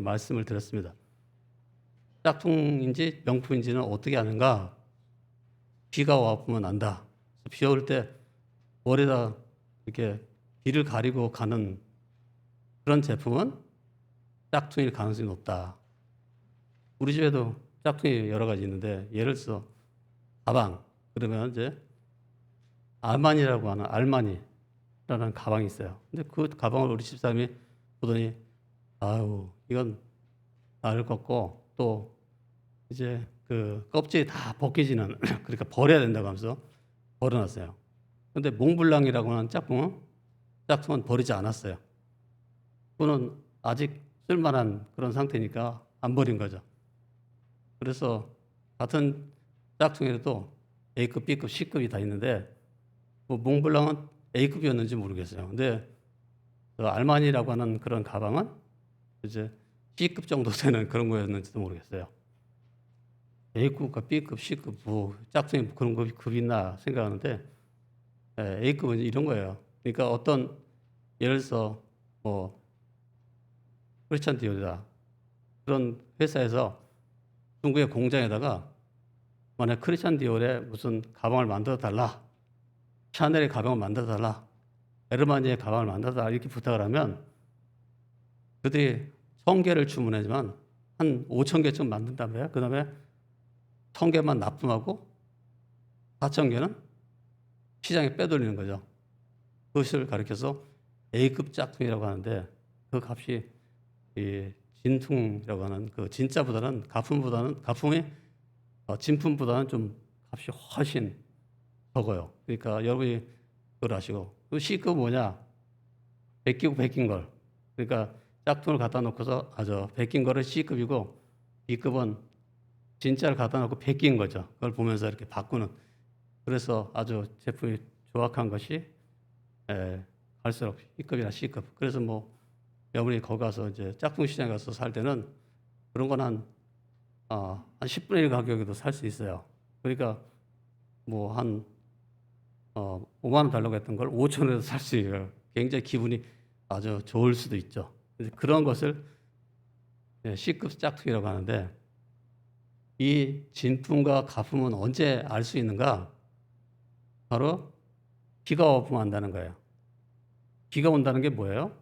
말씀을 드렸습니다. 짝퉁인지 명품인지는 어떻게 아는가? 비가 와보면 안다. 비 올 때 머리에다 이렇게 비를 가리고 가는 그런 제품은 짝퉁일 가능성이 높다. 우리 집에도 짝퉁이 여러 가지 있는데, 예를 들어서 가방, 그러면 이제 알마니라고 하는 알마니라는 가방이 있어요. 근데 그 가방을 우리 집사람이 보더니 아유 이건 나을 것 같고, 또 이제 그 껍질이 다 벗겨지는 그러니까 버려야 된다고 하면서 버려놨어요. 근데 몽블랑이라고 하는 짝퉁은 버리지 않았어요. 그거는 아직 쓸만한 그런 상태니까 안 버린 거죠. 그래서 같은 짝퉁에도 A급, B급, C급이 다 있는데, 뭐 몽블랑은 A급이었는지 모르겠어요. 근데 그 알마니라고 하는 그런 가방은 이제 C급 정도 되는 그런 거였는지도 모르겠어요. A급과 B급, C급, 뭐 짝퉁이 그런 급이 있나 생각하는데, A급은 이런 거예요. 그러니까 어떤, 예를 들어서 뭐 크리스찬 디올이다 그런 회사에서 중국의 공장에다가 만약 크리스찬 디올의 무슨 가방을 만들어 달라, 샤넬의 가방을 만들어 달라, 에르마니의 가방을 만들어 달라 이렇게 부탁을 하면 그들이 1000개를 주문하지만 한 5000개쯤 만든단 말이에요. 그 다음에 1000개만 납품하고 4000개는 시장에 빼돌리는 거죠. 그것을 가리켜서 A급 짝퉁이라고 하는데, 그 값이 이 진퉁이라고 하는 그 진짜보다는 가품이 진품보다는 좀 값이 훨씬 적어요. 그러니까 여러분이 그걸 아시고, 그 C급 뭐냐? 베끼고 베낀 걸. 그러니까 짝퉁을 갖다 놓고서 베낀 거를 C급이고, B급은 진짜를 갖다 놓고 베낀 거죠. 그걸 보면서 이렇게 바꾸는. 그래서 아주 제품이 조악한 것이 갈수록 B급이나 C급. 그래서 뭐 여러분이 거기 가서 이제 짝퉁 시장에 가서 살 때는 그런 건 한 10분의 1 가격에도 살 수 있어요. 그러니까 뭐 한 5만 원 달라고 했던 걸 5천 원에도 살 수 있어요. 굉장히 기분이 아주 좋을 수도 있죠. 그런 것을 C급 짝퉁이라고 하는데, 이 진품과 가품은 언제 알 수 있는가? 바로 비가 오면 안다는 거예요. 비가 온다는 게 뭐예요?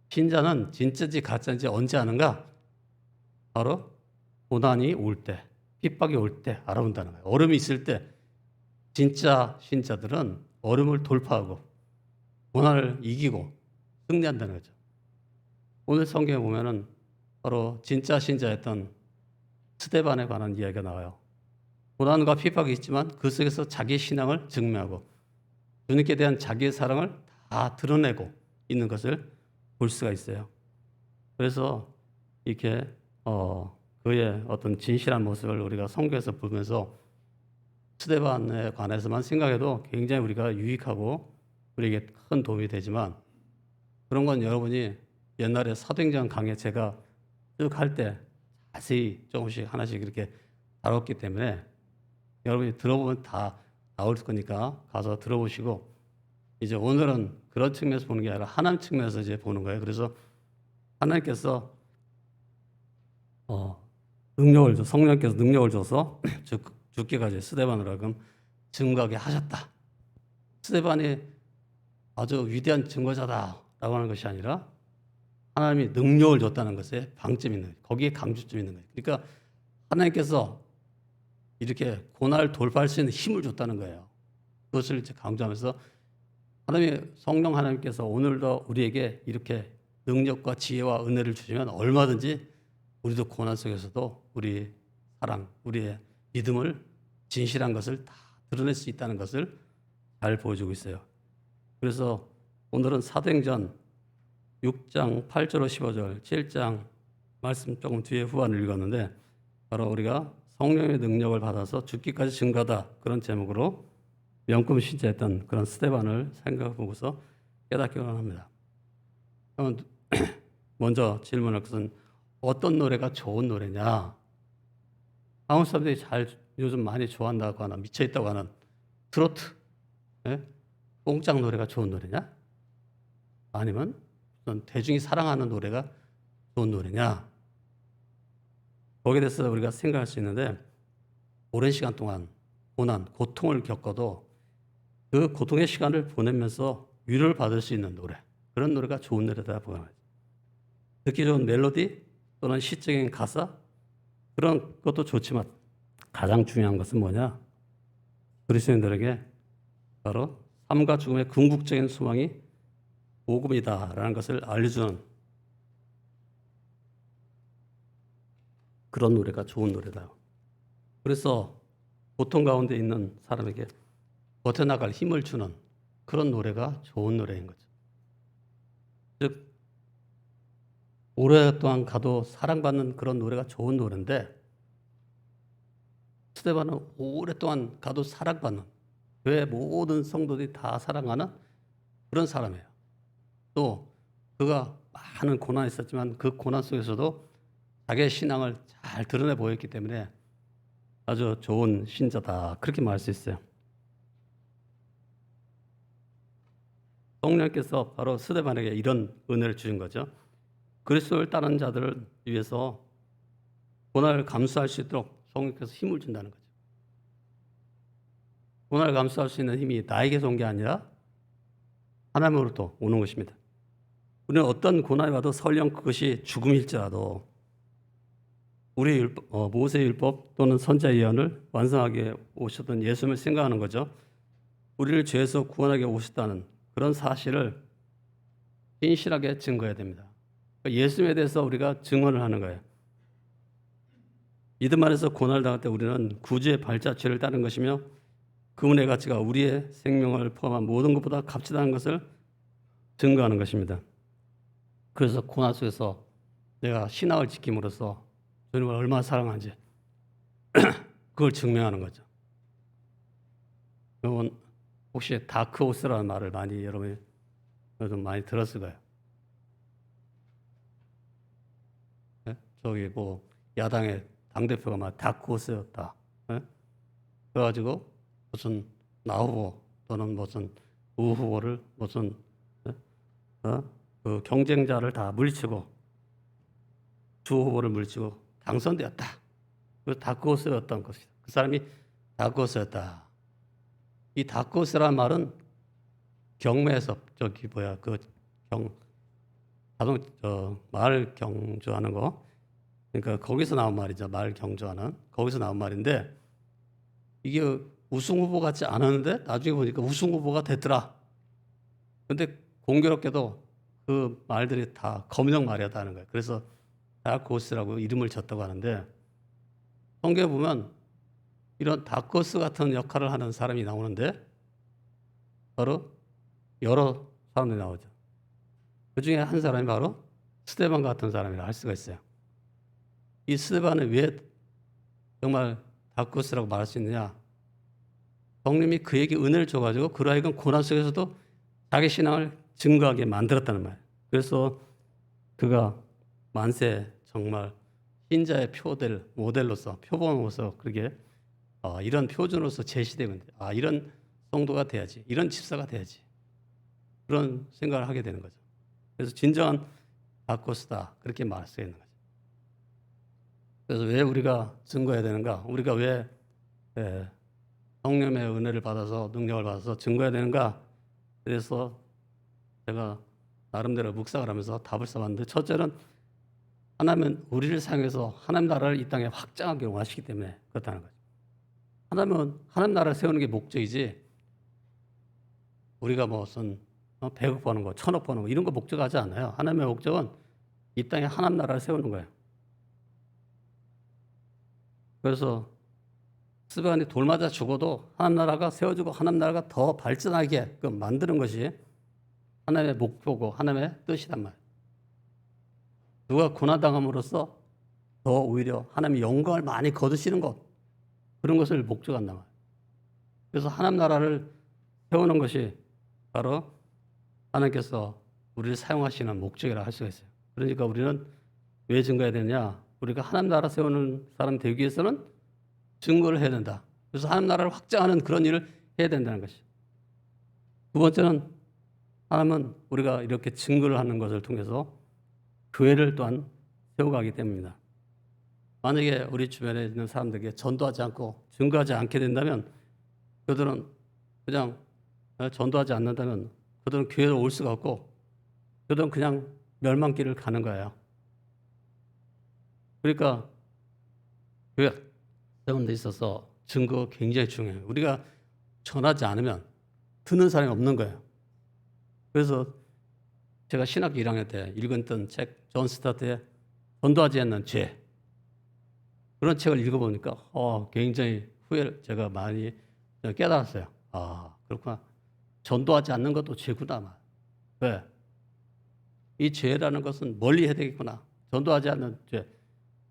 신자는 진짜인지 가짜인지 언제 아는가? 바로 고난이 올 때, 핍박이 올 때 알아본다는 거예요. 얼음이 있을 때 진짜 신자들은 얼음을 돌파하고 고난을 이기고 승리한다는 거죠. 오늘 성경에 보면은 바로 진짜 신자였던 스데반에 관한 이야기가 나와요. 고난과 핍박이 있지만 그 속에서 자기의 신앙을 증명하고 주님께 대한 자기의 사랑을 다 드러내고 있는 것을 볼 수가 있어요. 그래서 이렇게 그의 어떤 진실한 모습을 우리가 성경에서 보면서 스데반에 관해서만 생각해도 굉장히 우리가 유익하고 우리에게 큰 도움이 되지만, 그런 건 여러분이 옛날에 사도행전 강의 제가 쭉 할 때 자세히 조금씩 하나씩 이렇게 다뤘기 때문에 여러분이 들어보면 다 나올 거니까 가서 들어보시고, 이제 오늘은 그런 측면에서 보는 게 아니라 하나님 측면에서 이제 보는 거예요. 그래서 하나님께서 성령께서 능력을 줘서 죽기까지 스데반으로 하여금 증거하게 하셨다. 스데반이 아주 위대한 증거자다라고 하는 것이 아니라 하나님이 능력을 줬다는 것에 방점이 있는 거예요. 거기에 강조점이 있는 거예요. 그러니까 하나님께서 이렇게 고난을 돌파할 수 있는 힘을 줬다는 거예요. 그것을 이제 강조하면서 성령 하나님께서 오늘도 우리에게 이렇게 능력과 지혜와 은혜를 주시면 얼마든지 우리도 고난 속에서도 우리 사랑, 우리의 믿음을, 진실한 것을 다 드러낼 수 있다는 것을 잘 보여주고 있어요. 그래서 오늘은 사도행전 6장 8절로 15절, 7장 말씀 조금 뒤에 후반을 읽었는데, 바로 우리가 성령의 능력을 받아서 죽기까지 증거하다, 그런 제목으로 명품 신자였던 그런 스데반을 생각해보고서 깨닫기 원합니다. 먼저 질문할 것은 어떤 노래가 좋은 노래냐? 한국 사람들이 요즘 많이 좋아한다고 하나, 미쳐있다고 하는 트로트, 뽕짝 노래가 좋은 노래냐? 아니면 대중이 사랑하는 노래가 좋은 노래냐? 거기에 대해서 우리가 생각할 수 있는데, 오랜 시간 동안 고난, 고통을 겪어도 그 고통의 시간을 보내면서 위로를 받을 수 있는 노래, 그런 노래가 좋은 노래다 보여요. 듣기 좋은 멜로디 또는 시적인 가사, 그런 것도 좋지만 가장 중요한 것은 뭐냐? 그리스도인들에게 바로 삶과 죽음의 궁극적인 소망이 복음이다라는 것을 알려주는 그런 노래가 좋은 노래다. 그래서 고통 가운데 있는 사람에게 버텨나갈 힘을 주는 그런 노래가 좋은 노래인 거죠. 즉, 오랫동안 가도 사랑받는 그런 노래가 좋은 노래인데, 스데반은 오랫동안 가도 사랑받는, 교회 모든 성도들이 다 사랑하는 그런 사람이에요. 또 그가 많은 고난이 있었지만 그 고난 속에서도 자기의 신앙을 잘 드러내 보였기 때문에 아주 좋은 신자다, 그렇게 말할 수 있어요. 성령께서 바로 스데반에게 이런 은혜를 주신 거죠. 그리스도를 따르는 자들을 위해서 고난을 감수할 수 있도록 성령께서 힘을 준다는 거죠. 고난을 감수할 수 있는 힘이 나에게서 온 게 아니라 하나님으로부터 오는 것입니다. 우리는 어떤 고난이 와도 설령 그것이 죽음일지라도 우리 모세의 율법 또는 선지자의 예언을 완성하게 오셨던 예수님을 생각하는 거죠. 우리를 죄에서 구원하게 오셨다는 그런 사실을 신실하게 증거해야 됩니다. 예수님에 대해서 우리가 증언을 하는 거예요. 이들 안에서 고난을 당할 때 우리는 구주의 발자취를 따른 것이며 그 은혜의 가치가 우리의 생명을 포함한 모든 것보다 값지다는 것을 증거하는 것입니다. 그래서 고난 속에서 내가 신앙을 지킴으로써 주님을 얼마나 사랑하는지 그걸 증명하는 거죠. 여러분 혹시 다크호스라는 말을 많이 여러분이 요즘 많이 들었을 거예요. 네? 저기 뭐 야당의 당대표가 막 다크호스였다. 네? 그래가지고 무슨 나 후보 또는 무슨 우 후보를 무슨 그 경쟁자를 다 물리치고 주 후보를 물리치고 당선되었다. 그 다크호스였던 것이다. 그 사람이 다크호스였다. 이 다크호스란 말은 경매에서 저기 뭐야 그 말 경주하는 거, 그러니까 거기서 나온 말이죠. 말 경주하는 거기서 나온 말인데 이게 우승 후보 같지 않았는데 나중에 보니까 우승 후보가 됐더라. 근데 공교롭게도 그 말들이 다 검정 말이었다는 거예요. 그래서 다크호스라고 이름을 졌다고 하는데, 성경에 보면 이런 다크호스 같은 역할을 하는 사람이 나오는데 바로 여러 사람들이 나오죠. 그 중에 한 사람이 바로 스데반 같은 사람이라 할 수가 있어요. 이 스데반은 왜 정말 다크호스라고 말할 수 있느냐? 성령이 그에게 은혜를 줘가지고 그로 하여금 고난 속에서도 자기 신앙을 증거하게 만들었다는 말이에요. 그래서 그가 만세 정말 신자의 모델로서 표본으로서 그렇게 이런 표준으로서 제시되면 이런 성도가 돼야지, 이런 집사가 돼야지, 그런 생각을 하게 되는 거죠. 그래서 진정한 다크호스다, 그렇게 말할 수 있는 거죠. 그래서 왜 우리가 증거해야 되는가? 우리가 왜 성령의 은혜를 받아서 능력을 받아서 증거해야 되는가? 그래서 제가 나름대로 묵상을 하면서 답을 써봤는데, 첫째는 하나님은 우리를 사용해서 하나님 나라를 이 땅에 확장하게 원하시기 때문에 그렇다는 거죠. 하나님은 하나님 나라를 세우는 게 목적이지 우리가 무슨 100억 버는 거, 1000억 버는 거 이런 거 목적하지 않아요. 하나님의 목적은 이 땅에 하나님 나라를 세우는 거예요. 그래서 스데반이 돌 맞아 죽어도 하나님 나라가 세워지고 하나님 나라가 더 발전하게 만드는 것이 하나님의 목표고 하나님의 뜻이란 말이에요. 누가 고난당함으로써 더 오히려 하나님의 영광을 많이 거두시는 것, 그런 것을 목적한단 말이에요. 그래서 하나님 나라를 세우는 것이 바로 하나님께서 우리를 사용하시는 목적이라 할 수가 있어요. 그러니까 우리는 왜 증거해야 되냐? 우리가 하나님 나라 세우는 사람 되기 위해서는 증거를 해야 된다. 그래서 하나님 나라를 확장하는 그런 일을 해야 된다는 것이죠. 두 번째는 하나님은 우리가 이렇게 증거를 하는 것을 통해서 교회를 또한 세워가기 때문입니다. 만약에 우리 주변에 있는 사람들에게 전도하지 않고 증거하지 않게 된다면 그들은 그냥 전도하지 않는다면 그들은 교회로 올 수가 없고 그들은 그냥 멸망길을 가는 거예요. 그러니까 교회 세우는 데 있어서 증거 굉장히 중요해요. 우리가 전하지 않으면 듣는 사람이 없는 거예요. 그래서 제가 신학교 1학년 때 읽었던 책 존 스타트의 전도하지 않는 죄, 그런 책을 읽어보니까 굉장히 후회를 제가 많이 깨달았어요. 그렇구나. 전도하지 않는 것도 죄구나. 왜? 이 죄라는 것은 멀리 해야 되겠구나. 전도하지 않는 죄.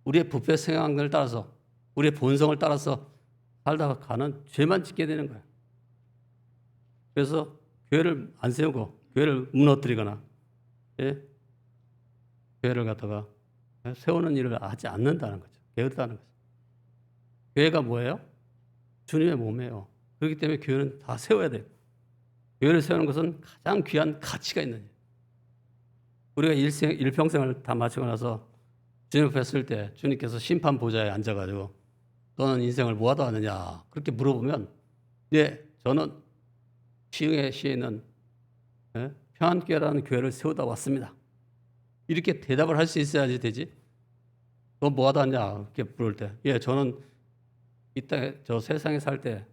우리의 부패 성향을 따라서, 우리의 본성을 따라서 살다가 가는 죄만 짓게 되는 거예요. 그래서 교회를 안 세우고 교회를 무너뜨리거나 교회를 갖다가 세우는 일을 하지 않는다는 거죠. 게으르다는 거죠. 교회가 뭐예요? 주님의 몸이에요. 그렇기 때문에 교회는 다 세워야 돼요. 교회를 세우는 것은 가장 귀한 가치가 있는 일. 우리가 일평생을 다 마치고 나서 주님 앞에 설 때 주님께서 심판 보좌에 앉아가지고 너는 인생을 뭐 하다 왔느냐 그렇게 물어보면 저는 시흥에 시에 있는 평안교회라는 교회를 세우다 왔습니다. 이렇게 대답을 할 수 있어야지 되지. 너 뭐 하다 왔냐 이렇게 물을 때 저는 이 땅에 저 세상에 살 때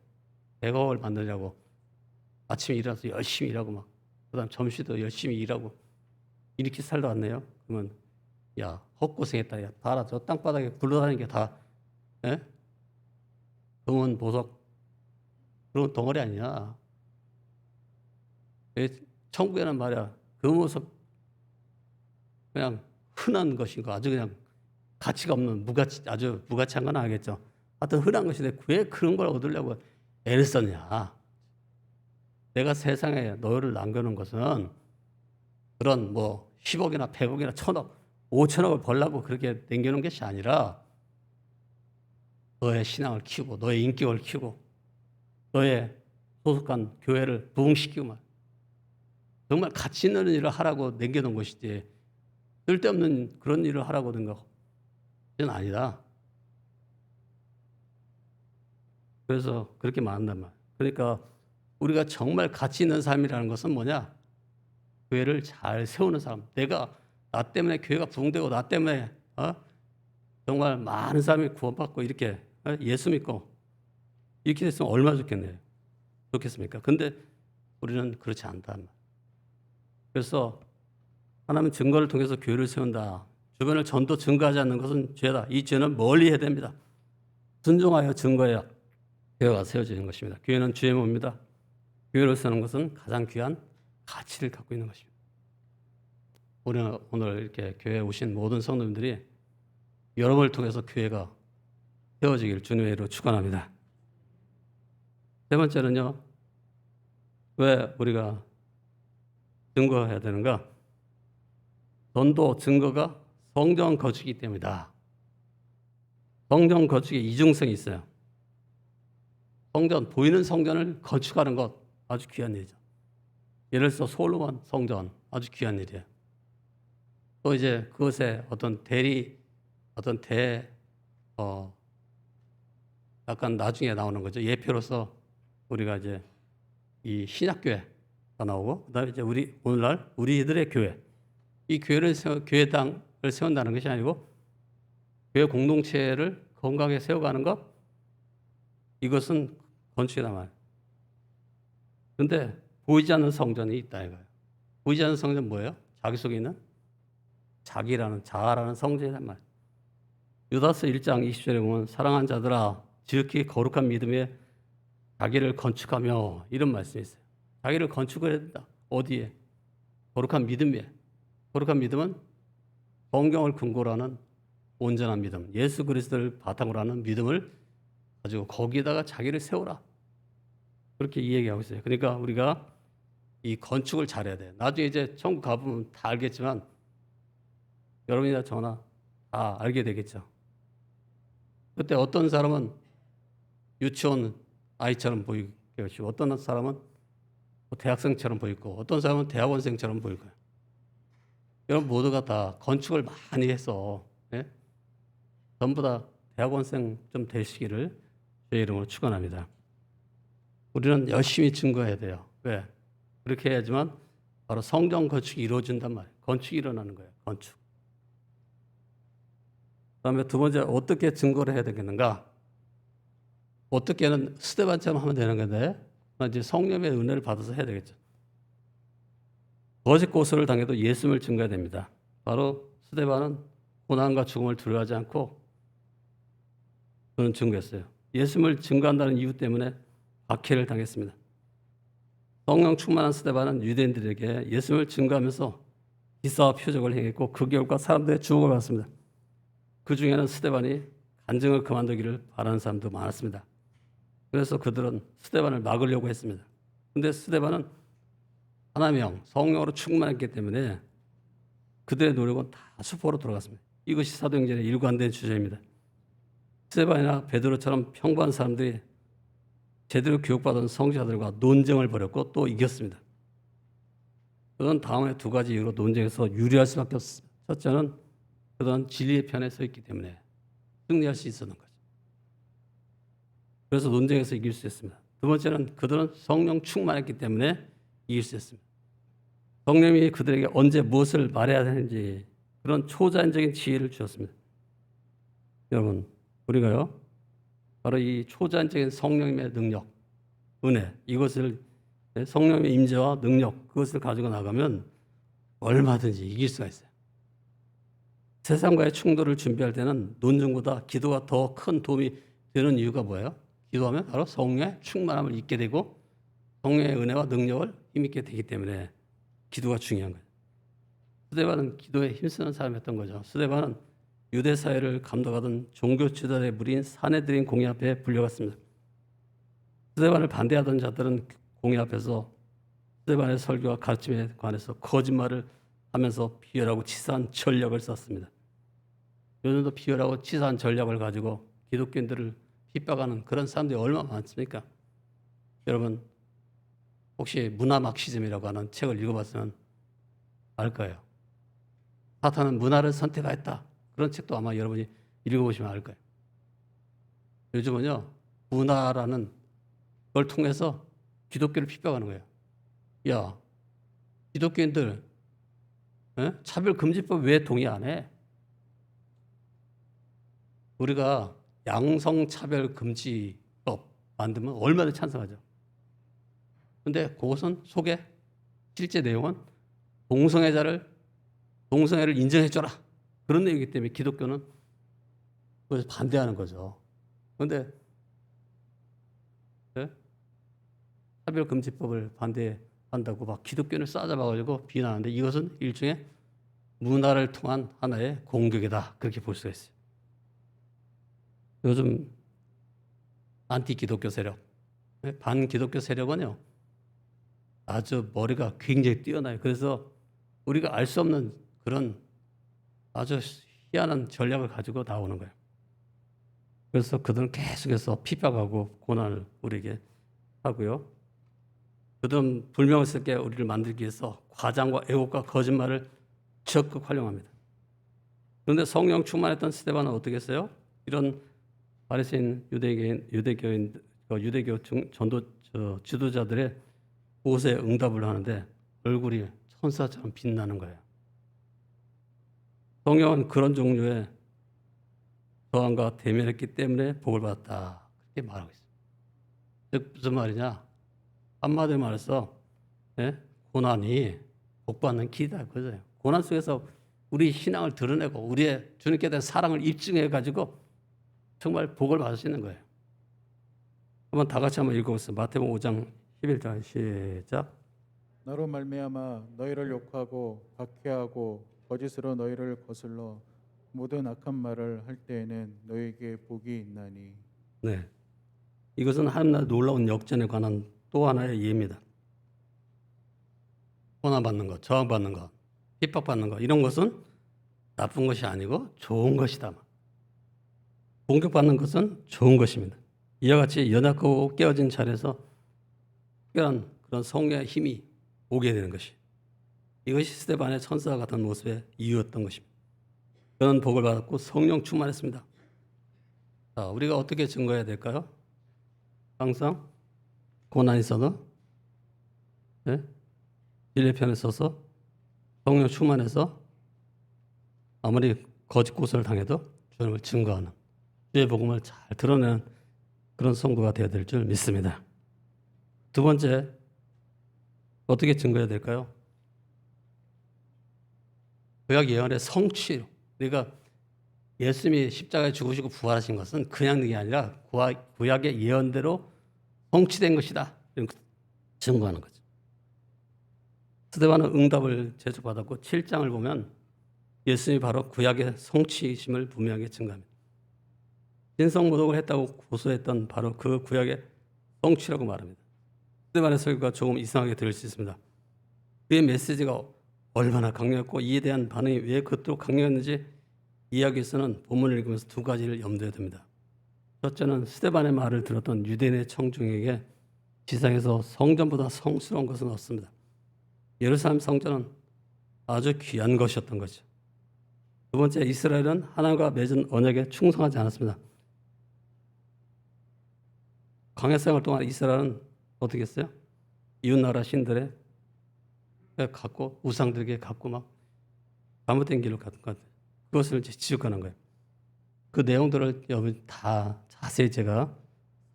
100억을 만드냐고 아침에 일어나서 열심히 일하고 막 그다음 점심도 열심히 일하고 이렇게 살다 왔네요. 그러면 헛고생했다. 봐라 저 땅바닥에 굴러다니는 게 다 금은 보석 그런 덩어리 아니냐. 천국에는 말이야 금보석 그냥 흔한 것이고 아주 그냥 가치가 없는 아주 무가치한 건 알겠죠. 하여튼 흔한 것인데 왜 그런 걸 얻으려고 애를 썼냐. 내가 세상에 너희를 남겨놓은 것은 그런 10억이나 100억이나 1000억 5천억을 벌려고 그렇게 남겨놓은 것이 아니라 너의 신앙을 키우고 너의 인격을 키우고 너의 소속한 교회를 부흥시키고 말 정말 가치 있는 일을 하라고 남겨놓은 것이지 쓸데없는 그런 일을 하라고 된 것은 아니다. 그래서 그렇게 말한단 말이야. 그러니까 우리가 정말 가치 있는 삶이라는 것은 뭐냐? 교회를 잘 세우는 사람. 나 때문에 교회가 부흥되고 나 때문에 정말 많은 사람이 구원받고 이렇게 예수 믿고 이렇게 됐으면 얼마나 좋겠습니까? 근데 우리는 그렇지 않단 말이야. 그래서 하나님은 증거를 통해서 교회를 세운다. 주변을 전도 증거하지 않는 것은 죄다. 이 죄는 멀리 해야 됩니다. 순종하여 증거해야 교회가 세워지는 것입니다. 교회는 주의 몸입니다. 교회를 세우는 것은 가장 귀한 가치를 갖고 있는 것입니다. 우리는 오늘 이렇게 교회에 오신 모든 성도님들이 여러분을 통해서 교회가 세워지길 주님의 이름으로 축원합니다. 세 번째는요. 왜 우리가 증거해야 되는가? 전도 증거가 성전 거주이기 때문이다. 성전 거주에 이중성이 있어요. 보이는 성전을 건축하는 것 아주 귀한 일이죠. 예를 들어서 솔로몬 성전 아주 귀한 일이에요. 또 이제 그것에 약간 나중에 나오는 거죠. 예표로서 우리가 이제 이 신약교회가 나오고 그다음에 이제 오늘날 우리들의 교회 이 교회당을 세운다는 것이 아니고 교회 공동체를 건강하게 세워가는 것 이것은 건축이다 말이에요. 그런데 보이지 않는 성전이 있다 이거예요. 보이지 않는 성전 뭐예요? 자기 속에 있는 자아라는 성전이란 말이에요. 유다서 1장 20절에 보면 사랑한 자들아 지극히 거룩한 믿음에 자기를 건축하며 이런 말씀이 있어요. 자기를 건축을 해야 된다. 어디에? 거룩한 믿음에. 거룩한 믿음은 성경을 근거로 하는 온전한 믿음, 예수 그리스도를 바탕으로 하는 믿음을 가지고 거기에다가 자기를 세우라. 그렇게 이 얘기하고 있어요. 그러니까 우리가 이 건축을 잘해야 돼요. 나중에 이제 천국 가보면 다 알겠지만 여러분이나 저나 다 알게 되겠죠. 그때 어떤 사람은 유치원 아이처럼 보이고 어떤 사람은 대학생처럼 보이고 어떤 사람은 대학원생처럼 보일 거예요. 여러분 모두가 다 건축을 많이 해서 전부 다 대학원생 좀 되시기를 주의 이름으로 축원합니다. 우리는 열심히 증거해야 돼요. 왜? 그렇게 해야지만 바로 성경 건축이 이루어진단 말이에요. 건축이 일어나는 거예요. 건축. 그다음에 두 번째, 어떻게 증거를 해야 되겠는가? 어떻게는 스데반처럼 하면 되는 건데 이제 성령의 은혜를 받아서 해야 되겠죠. 거짓 고소를 당해도 예수님을 증거해야 됩니다. 바로 스데반은 고난과 죽음을 두려워하지 않고 그는 증거했어요. 예수님을 증거한다는 이유 때문에 박해를 당했습니다. 성령 충만한 스데반은 유대인들에게 예수님을 증거하면서 기사와 표적을 행했고 그 결과 사람들의 주목을 받았습니다. 그 중에는 스데반이 간증을 그만두기를 바라는 사람도 많았습니다. 그래서 그들은 스데반을 막으려고 했습니다. 그런데 스데반은 하나님의 영, 성령으로 충만했기 때문에 그들의 노력은 다 수포로 돌아갔습니다. 이것이 사도행전의 일관된 주제입니다. 스데반이나 베드로처럼 평범한 사람들이 제대로 교육받은 성자들과 논쟁을 벌였고 또 이겼습니다. 그건 다음에 두 가지 이유로 논쟁에서 유리할 수밖에 없습니다. 첫째는 그들은 진리의 편에 서 있기 때문에 승리할 수 있었던 거죠. 그래서 논쟁에서 이길 수 있습니다. 두 번째는 그들은 성령 충만했기 때문에 이길 수 있습니다. 성령이 그들에게 언제 무엇을 말해야 되는지 그런 초자연적인 지혜를 주셨습니다. 여러분, 우리가요, 바로 이 초자연적인 성령님의 능력, 은혜, 이것을 성령의 임재와 능력, 그것을 가지고 나가면 얼마든지 이길 수가 있어요. 세상과의 충돌을 준비할 때는 논쟁보다 기도가 더 큰 도움이 되는 이유가 뭐예요? 기도하면 바로 성령의 충만함을 잊게 되고 성령의 은혜와 능력을 힘있게 되기 때문에 기도가 중요한 거예요. 스데반은 기도에 힘쓰는 사람이었던 거죠. 스데반은 유대 사회를 감독하던 종교 지도자의 무리인 사내들인 공회 앞에 불려갔습니다. 스데반을 반대하던 자들은 공회 앞에서 스데반의 설교와 가르침에 관해서 거짓말을 하면서 비열하고 치사한 전략을 썼습니다. 요즘도 비열하고 치사한 전략을 가지고 기독교인들을 핍박하는 그런 사람들이 얼마나 많습니까? 여러분 혹시 문화 막시즘이라고 하는 책을 읽어봤으면 알 거예요. 사탄은 문화를 선택하였다. 그런 책도 아마 여러분이 읽어보시면 알 거예요. 요즘은요, 문화라는 걸 통해서 기독교를 핍박하는 거예요. 야, 기독교인들 차별금지법 왜 동의 안 해? 우리가 양성차별금지법 만들면 얼마나 찬성하죠. 근데 그것은 속에 실제 내용은 동성애를 인정해줘라. 그런 내용이기 때문에 기독교는 그래서 반대하는 거죠. 그런데 차별금지법을 반대한다고 막 기독교를 싸잡아가지고 비난하는데 이것은 일종의 문화를 통한 하나의 공격이다. 그렇게 볼 수가 있어요. 요즘 안티기독교 세력, 반기독교 세력은요, 아주 머리가 굉장히 뛰어나요. 그래서 우리가 알 수 없는 그런 아주 희한한 전략을 가지고 나오는 거예요. 그래서 그들은 계속해서 핍박하고 고난을 우리에게 하고요. 그들은 불명예스럽게 우리를 만들기 위해서 과장과 애국과 거짓말을 적극 활용합니다. 그런데 성령 충만했던 스데반은 어떻게 했어요? 이런 바리새인 유대교 전도 지도자들의 곳에 응답을 하는데 얼굴이 천사처럼 빛나는 거예요. 성령은 그런 종류의 저항과 대면했기 때문에 복을 받았다. 그렇게 말하고 있어요. 즉 무슨 말이냐? 한마디로 말해서 고난이 복받는 길이다 그거예요. 고난 속에서 우리 신앙을 드러내고 우리의 주님께 대한 사랑을 입증해 가지고 정말 복을 받을 수 있는 거예요. 한번 다 같이 한번 읽어보세요. 마태복음 5장 11절 시작. 나로 말미암아 너희를 욕하고 박해하고 거짓으로 너희를 거슬러 모든 악한 말을 할 때에는 너희에게 복이 있나니. 네, 이것은 하나님의 놀라운 역전에 관한 또 하나의 예입니다. 고난받는 것, 저항받는 것, 핍박받는 것 이런 것은 나쁜 것이 아니고 좋은 것이다. 공격받는 것은 좋은 것입니다. 이와 같이 연약하고 깨어진 자리에서 특별한 그런 성령의 힘이 오게 되는 것이 이것이 스데반의 천사와 같은 모습의 이유였던 것입니다. 그는 복을 받았고 성령 충만했습니다. 자, 우리가 어떻게 증거해야 될까요? 항상 고난이 있어도 네? 진리의 편에 서서 성령 충만해서 아무리 거짓 고소를 당해도 주님을 증거하는 주의 복음을 잘 드러내는 그런 성도가 되어야 될 줄 믿습니다. 두 번째, 어떻게 증거해야 될까요? 구약 예언의 성취. 그러니까 예수님이 십자가에 죽으시고 부활하신 것은 그냥 게 아니라 구약의 예언대로 성취된 것이다. 이런 거 증거하는 거죠. 스데반은 응답을 제조받았고 7장을 보면 예수님이 바로 구약의 성취심을 분명하게 증거합니다. 진성모독을 했다고 고소했던 바로 그 구약의 성취라고 말합니다. 스데반의 설교가 조금 이상하게 들릴 수 있습니다. 그의 메시지가 얼마나 강력했고 이에 대한 반응이 왜 그토록 강력했는지 이야기에서는 본문을 읽으면서 두 가지를 염두에 둡니다. 첫째는 스데반의 말을 들었던 유대인의 청중에게 지상에서 성전보다 성스러운 것은 없습니다. 예루살렘 성전은 아주 귀한 것이었던 것이죠. 두 번째, 이스라엘은 하나님과 맺은 언약에 충성하지 않았습니다. 광야 생활 동안 이스라엘은 어떻게 했어요? 이웃나라 신들에 갖고 우상들에게 갖고 막 잘못된 길로 갔던 것 같아요. 그것을 이제 지적하는 거예요. 그 내용들을 여러분 다 자세히 제가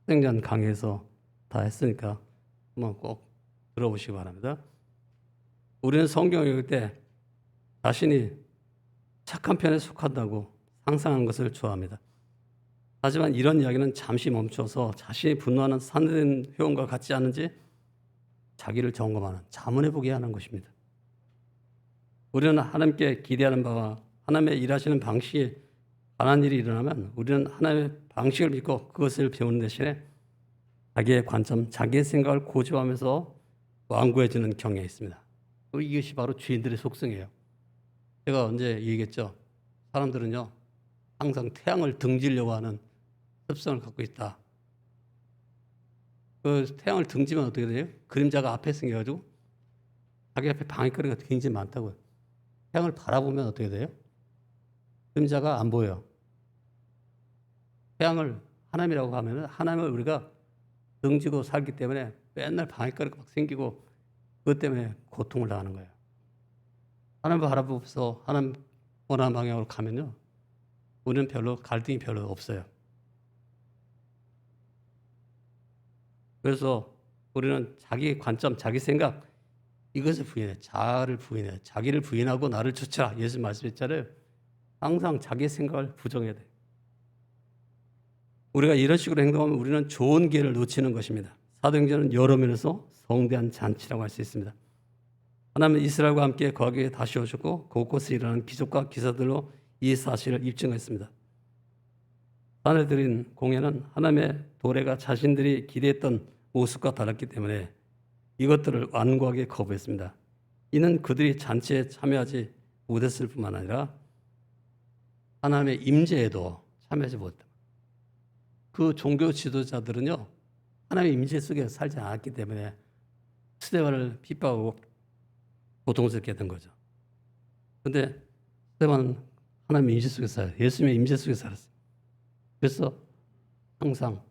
생전 강의에서 다 했으니까 한번 꼭 들어보시기 바랍니다. 우리는 성경을 읽을 때 자신이 착한 편에 속한다고 상상하는 것을 좋아합니다. 하지만 이런 이야기는 잠시 멈춰서 자신이 분노하는 산된 회원과 같지 않은지 자기를 점검하는 자문해 보게 하는 것입니다. 우리는 하나님께 기대하는 바와 하나님의 일하시는 방식이 반한 일이 일어나면 우리는 하나님의 방식을 믿고 그것을 배우는 대신에 자기의 관점, 자기의 생각을 고집하면서 완고해지는 경향이 있습니다. 이것이 바로 주인들의 속성이에요. 제가 언제 얘기했죠. 사람들은요 항상 태양을 등지려고 하는 습성을 갖고 있다. 그 태양을 등지면 어떻게 돼요? 그림자가 앞에 생겨가지고 자기 앞에 방해거리가 굉장히 많다고요. 태양을 바라보면 어떻게 돼요? 그림자가 안 보여요. 태양을 하나님이라고 하면 하나님을 우리가 등지고 살기 때문에 맨날 방해거리가 막 생기고 그것 때문에 고통을 당하는 거예요. 하나님을 바라보면서 하나님 원하는 방향으로 가면요. 우리는 갈등이 별로 없어요. 그래서 우리는 자기 관점, 자기 생각 이것을 부인해. 자아를 부인해. 자기를 부인하고 나를 쫓아. 예수 말씀했잖아요. 항상 자기 생각을 부정해야 돼. 우리가 이런 식으로 행동하면 우리는 좋은 기회를 놓치는 것입니다. 사도행전은 여러 면에서 성대한 잔치라고 할 수 있습니다. 하나님은 이스라엘과 함께 거기에 다시 오셨고 곳곳에 일어나는 기적과 기사들로 이 사실을 입증했습니다. 사내들인 공예는 하나님의 도래가 자신들이 기대했던 모습과 달랐기 때문에 이것들을 완고하게 거부했습니다. 이는 그들이 잔치에 참여하지 못했을 뿐만 아니라 하나님의 임재에도 참여하지 못했다. 그 종교 지도자들은요 하나님의 임재 속에 살지 않았기 때문에 스데반을 핍박하고 고통스럽게 된 거죠. 그런데 스데반은 하나님의 임재 속에 살아요. 예수님의 임재 속에 살았어요. 그래서 항상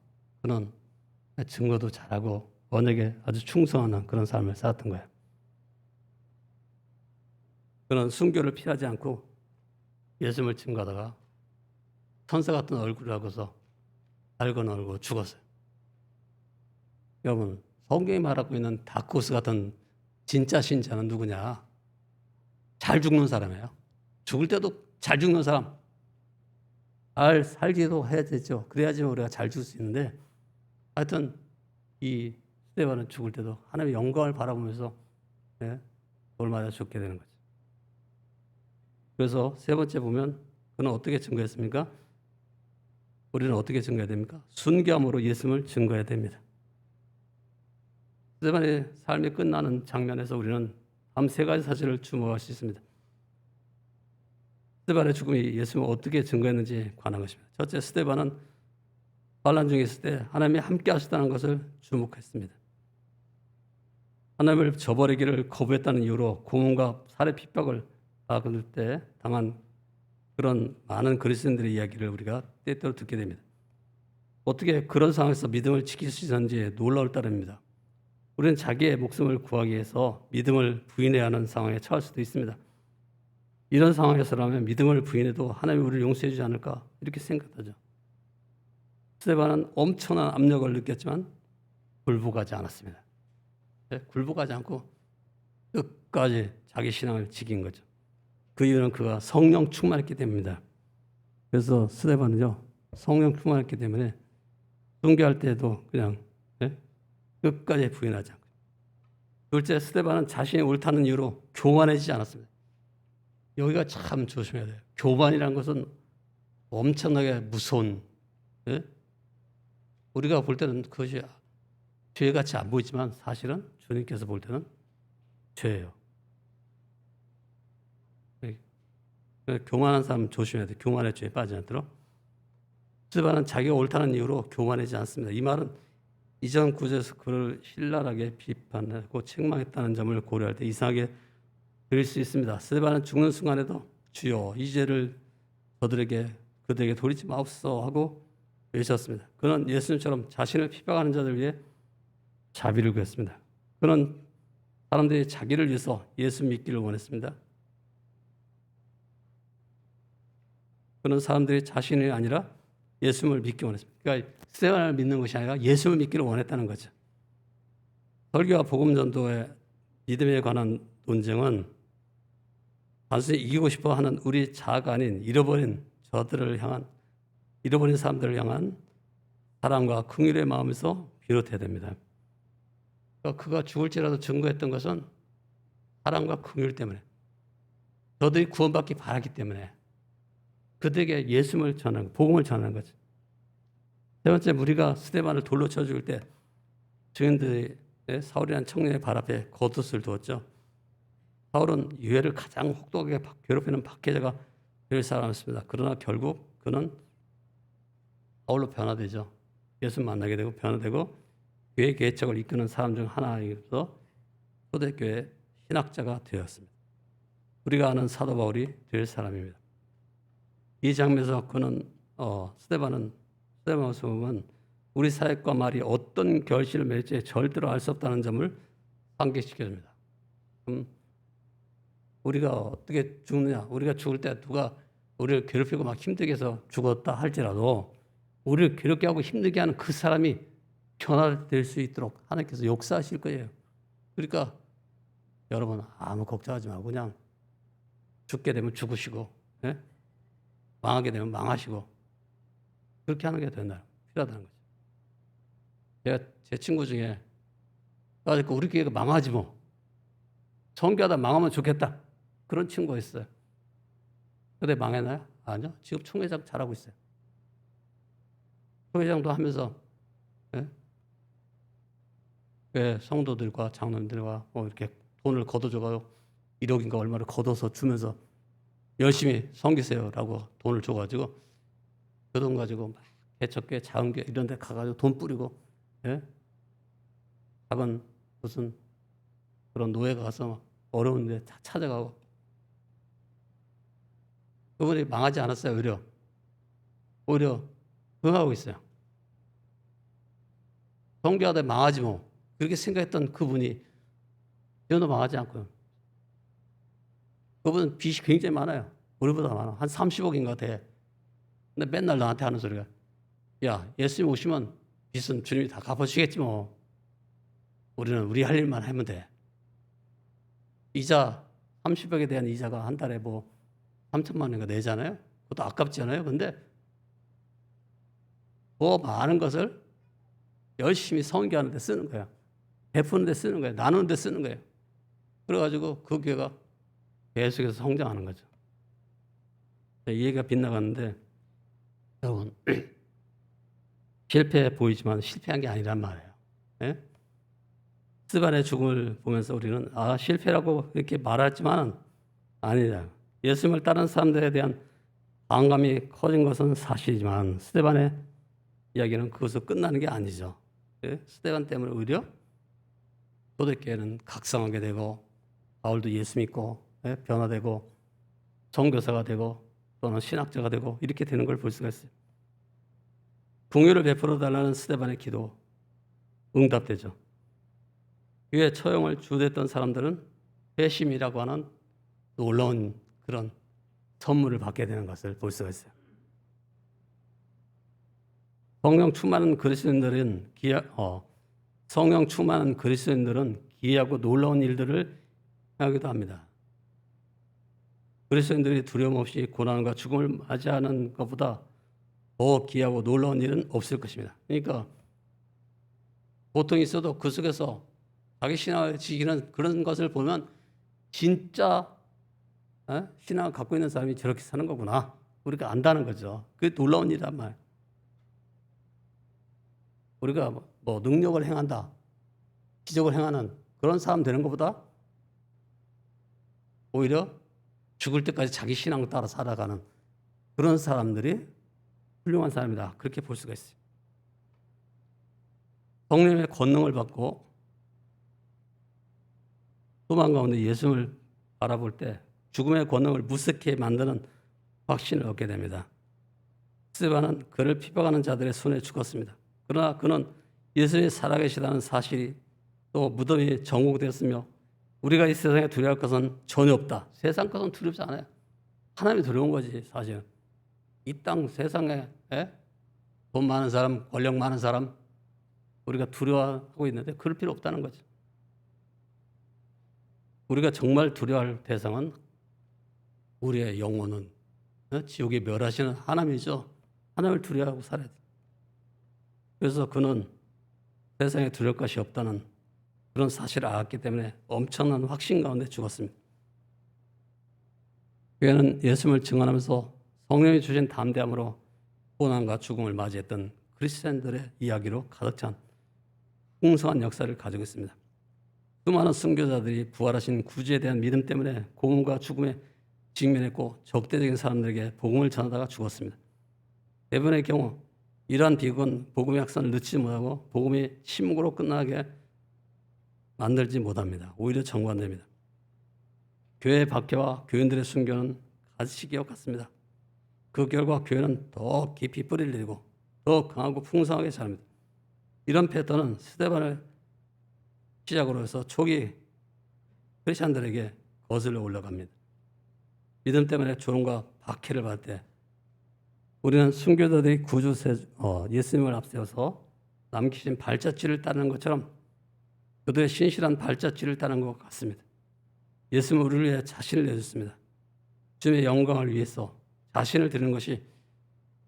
그는 증거도 잘하고 언약에 아주 충성하는 그런 삶을 살았던 거예요. 그는 순교를 피하지 않고 예수님을 증거하다가 천사 같은 얼굴을 하고서 달건 얼굴 죽었어요. 여러분 성경이 말하고 있는 다코스 같은 진짜 신자는 누구냐? 잘 죽는 사람이에요. 죽을 때도 잘 죽는 사람. 잘 살기도 해야 되죠. 그래야지만 우리가 잘 죽을 수 있는데 하여튼 이 스데반은 죽을 때도 하나님의 영광을 바라보면서 돌 맞아 죽게 되는 거죠. 그래서 세 번째 보면 그는 어떻게 증거했습니까? 우리는 어떻게 증거해야 됩니까? 순교함으로 예수님을 증거해야 됩니다. 스데반의 삶이 끝나는 장면에서 우리는 다음 세 가지 사실을 주목할 수 있습니다. 스데반의 죽음이 예수님을 어떻게 증거했는지 관한 것입니다. 첫째, 스데반은 환난 중에 있을 때 하나님이 함께 하시다는 것을 주목했습니다. 하나님을 저버리기를 거부했다는 이유로 고문과 살해 핍박을 받을 때 당한 그런 많은 그리스도인들의 이야기를 우리가 때때로 듣게 됩니다. 어떻게 그런 상황에서 믿음을 지킬 수 있었는지 놀라울 따름입니다. 우리는 자기의 목숨을 구하기 위해서 믿음을 부인해야 하는 상황에 처할 수도 있습니다. 이런 상황에서라면 믿음을 부인해도 하나님이 우리를 용서해 주지 않을까 이렇게 생각하죠. 스데반은 엄청난 압력을 느꼈지만 굴복하지 않았습니다. 굴복하지 않고 끝까지 자기 신앙을 지킨 거죠. 그 이유는 그가 성령 충만했기 때문입니다. 그래서 스데반은요, 성령 충만했기 때문에 순교할 때도 그냥 끝까지 부인하지 않고. 둘째, 스데반은 자신이 옳다는 이유로 교만해지지 않았습니다. 여기가 참 조심해야 돼요. 교만이라는 것은 엄청나게 무서운, 우리가 볼 때는 그것이 죄같이 안 보이지만 사실은 주님께서 볼 때는 죄예요. 교만한 사람 조심해야 돼요. 교만의 죄에 빠지지 않도록. 스데반은 자기가 옳다는 이유로 교만하지 않습니다. 이 말은 이전 구절에서 그를 신랄하게 비판하고 책망했다는 점을 고려할 때 이상하게 들릴 수 있습니다. 스데반은 죽는 순간에도 주여 이 죄를 그들에게 돌리지 마옵소서 하고 외쳤습니다. 그는 예수님처럼 자신을 핍박하는 자들 위해 자비를 구했습니다. 그는 사람들이 자기를 위해서 예수 믿기를 원했습니다. 그는 사람들이 자신이 아니라 예수를 믿기 원했습니다. 그러니까 스데반을 믿는 것이 아니라 예수를 믿기를 원했다는 거죠. 설교와 복음 전도의 믿음에 관한 논쟁은 단순히 이기고 싶어 하는 우리 자아가 아닌 잃어버린 사람들을 향한 사랑과 긍휼의 마음에서 비롯해야 됩니다. 그러니까 그가 죽을지라도 증거했던 것은 사랑과 긍휼 때문에, 저들이 구원받기 바랐기 때문에 그들에게 예수를 전하는, 복음을 전하는 거죠. 세 번째, 우리가 스데반을 돌로 쳐 죽일 때 증인들이 사울이라는 청년의 발 앞에 겉옷을 두었죠. 사울은 유해를 가장 혹독하게 괴롭히는 박해자가 될 사람이었습니다. 그러나 결국 그는 사울로 변화되죠. 예수 만나게 되고 변화되고 교회 개척을 이끄는 사람 중 하나이면서 초대교회 신학자가 되었습니다. 우리가 아는 사도 바울이 될 사람입니다. 이 장면에서 그는 스데반은 우리 사역과 말이 어떤 결실을 맺을지 절대로 알 수 없다는 점을 상기시켜줍니다. 우리가 어떻게 죽느냐? 우리가 죽을 때 누가 우리를 괴롭히고 막 힘들게 해서 죽었다 할지라도 우리를 괴롭게 하고 힘들게 하는 그 사람이 변화될 수 있도록 하나님께서 역사하실 거예요. 그러니까 여러분 아무 걱정하지 말고 그냥 죽게 되면 죽으시고 망하게 되면 망하시고 그렇게 하는 게 필요하다는 거죠. 제가 제 친구 중에 우리 교회가 망하지 뭐 선교하다 망하면 좋겠다 그런 친구가 있어요. 근데 망했나요? 아니요. 지금 총회장 잘하고 있어요. 총회장도 하면서 성도들과 장로님들과 이렇게 돈을 걷어줘가지고 1억인가 얼마를 걷어서 주면서 열심히 섬기세요라고 돈을 줘가지고 그 돈 가지고 개척교회, 자은교회 이런 데 가가지고 돈 뿌리고 작은 무슨 그런 노예가 가서 어려운 데 찾아가고 그분이 망하지 않았어요. 오히려 흥하고 있어요. 선교하다 망하지 뭐 그렇게 생각했던 그분이 전혀 망하지 않고요. 그분은 빚이 굉장히 많아요. 우리보다 많아. 한 30억인가 돼. 근데 맨날 나한테 하는 소리가 야 예수님 오시면 빚은 주님이 다 갚아주시겠지 뭐. 우리는 우리 할 일만 하면 돼. 이자 30억에 대한 이자가 한 달에 뭐 3천만 원인가 내잖아요. 그것도 아깝지 않아요? 근데 더 많은 것을 열심히 선교하는 데 쓰는 거야. 베푸는 데 쓰는 거예요. 나누는 데 쓰는 거예요. 그래가지고 그 교회가 계속해서 성장하는 거죠. 이 얘기가 빗나갔는데 여러분 실패해 보이지만 실패한 게 아니란 말이에요. 스데반의 죽음을 보면서 우리는 실패라고 이렇게 말하지만 아니다. 예수님을 따르는 사람들에 대한 반감이 커진 것은 사실이지만 스데반의 이야기는 그것으로 끝나는 게 아니죠. 스데반 때문에 오히려 초대교회는 각성하게 되고 바울도 예수 믿고 변화되고 선교사가 되고 또는 신학자가 되고 이렇게 되는 걸 볼 수가 있어요. 긍휼을 베풀어 달라는 스데반의 기도 응답되죠. 그의 처형을 주도했던 사람들은 회심이라고 하는 놀라운 그런 선물을 받게 되는 것을 볼 수가 있어요. 성령 충만한 그리스도인들은 기이하고 놀라운 일들을 행하기도 합니다. 그리스도인들이 두려움 없이 고난과 죽음을 맞이하는 것보다 더 기이하고 놀라운 일은 없을 것입니다. 그러니까 고통이 있어도 그 속에서 자기 신앙을 지키는 그런 것을 보면 진짜 신앙을 갖고 있는 사람이 저렇게 사는 거구나. 우리가 안다는 거죠. 그게 놀라운 일이란 말이에요. 우리가 뭐 능력을 행한다, 기적을 행하는 그런 사람 되는 것보다 오히려 죽을 때까지 자기 신앙을 따라 살아가는 그런 사람들이 훌륭한 사람이다. 그렇게 볼 수가 있어요. 성령의 권능을 받고 소망 가운데 예수를 바라볼 때 죽음의 권능을 무색해 만드는 확신을 얻게 됩니다. 스데반은 그를 핍박하는 자들의 손에 죽었습니다. 그러나 그는 예수님이 살아계시다는 사실이 또 무덤이 정복되었으며 우리가 이 세상에 두려워할 것은 전혀 없다. 세상 것은 두렵지 않아요. 하나님이 두려운 거지 사실은. 이 땅 세상에 돈 많은 사람, 권력 많은 사람 우리가 두려워하고 있는데 그럴 필요 없다는 거죠. 우리가 정말 두려워할 대상은 우리의 영혼은 지옥에 멸하시는 하나님이죠. 하나님을 두려워하고 살아야 돼요. 그래서 그는 세상에 두려울 것이 없다는 그런 사실을 알았기 때문에 엄청난 확신 가운데 죽었습니다. 교회는 예수님을 증언하면서 성령이 주신 담대함으로 고난과 죽음을 맞이했던 그리스도인들의 이야기로 가득 찬 풍성한 역사를 가지고 있습니다. 수많은 순교자들이 부활하신 구주에 대한 믿음 때문에 고문과 죽음에 직면했고 적대적인 사람들에게 복음을 전하다가 죽었습니다. 대부분의 경우 이러한 비극은 복음의 확산을 늦추지 못하고 복음이 침묵으로 끝나게 만들지 못합니다. 오히려 정반대입니다. 교회의 박해와 교인들의 순교는 가시기와 같습니다. 그 결과 교회는 더 깊이 뿌리를 내리고 더 강하고 풍성하게 자랍니다. 이런 패턴은 스데반을 시작으로 해서 초기 크리스찬들에게 거슬러 올라갑니다. 믿음 때문에 조롱과 박해를 받을 때 우리는 순교자들이 예수님을 앞세워서 남기신 발자취를 따르는 것처럼 그들의 신실한 발자취를 따르는 것 같습니다. 예수님은 우리를 위해 자신을 내줬습니다. 주님의 영광을 위해서 자신을 드리는 것이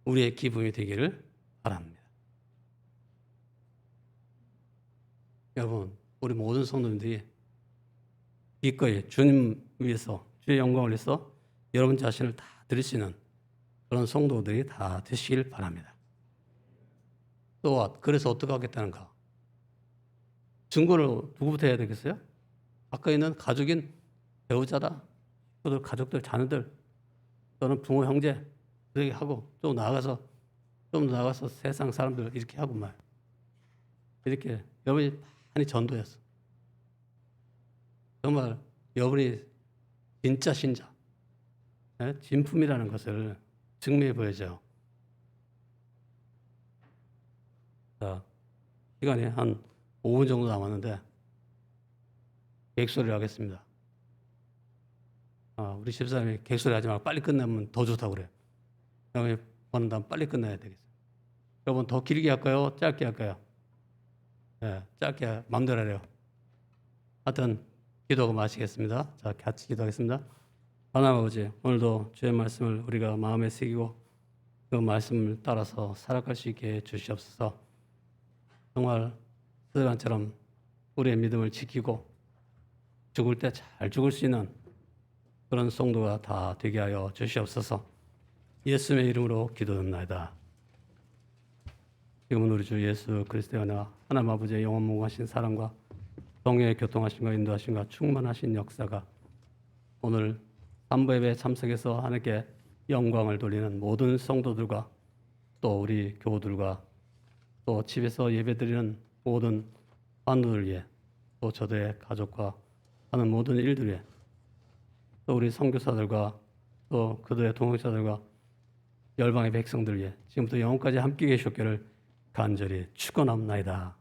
우리의 기쁨이 되기를 바랍니다. 여러분, 우리 모든 성도님들이 기꺼이 주님 위해서 주의 영광을 위해서 여러분 자신을 다 드릴 수 있는 그런 성도들이 다 되시길 바랍니다. 또 그래서 어떻게 하겠다는가? 증거를 누구부터 해야 되겠어요? 가까이 있는 가족인 배우자다, 가족들, 자녀들, 또는 부모, 형제 그렇게 하고 좀 나가서 세상 사람들 이렇게 하고 말 이렇게 여러분이 많이 전도했어. 정말 여러분이 진짜 신자, 진품이라는 것을 증명해 보여줘요. 자, 시간이 한 5분 정도 남았는데 객소리를 하겠습니다. 우리 집사람이 객소리 하지 말고 빨리 끝내면 더 좋다고 그래요. 여러분이 보는 다음 빨리 끝내야 되겠어요. 여러분 더 길게 할까요? 짧게 할까요? 네, 짧게 마음대로 하래요. 하여튼 기도하고 마치겠습니다. 자, 같이 기도하겠습니다. 하나님 아버지, 오늘도 주의 말씀을 우리가 마음에 새기고 그 말씀을 따라서 살아갈 수 있게 해 주시옵소서. 정말 스데반처럼 우리의 믿음을 지키고 죽을 때 잘 죽을 수 있는 그런 성도가 다 되게 하여 주시옵소서. 예수의 이름으로 기도합나이다. 지금은 우리 주 예수 그리스도의 은혜와 하나님 아버지의 영원무궁하신 사랑과 성령의 교통하심과 인도하심과 충만하신 역사가 오늘 삼부 예배에 참석해서 하나님께 영광을 돌리는 모든 성도들과 또 우리 교우들과 또 집에서 예배드리는 모든 환우들 위해 또 저들의 가족과 하는 모든 일들 위해 또 우리 선교사들과 또 그들의 동역자들과 열방의 백성들 위해 지금부터 영원까지 함께 계셨기를 간절히 축원합나이다.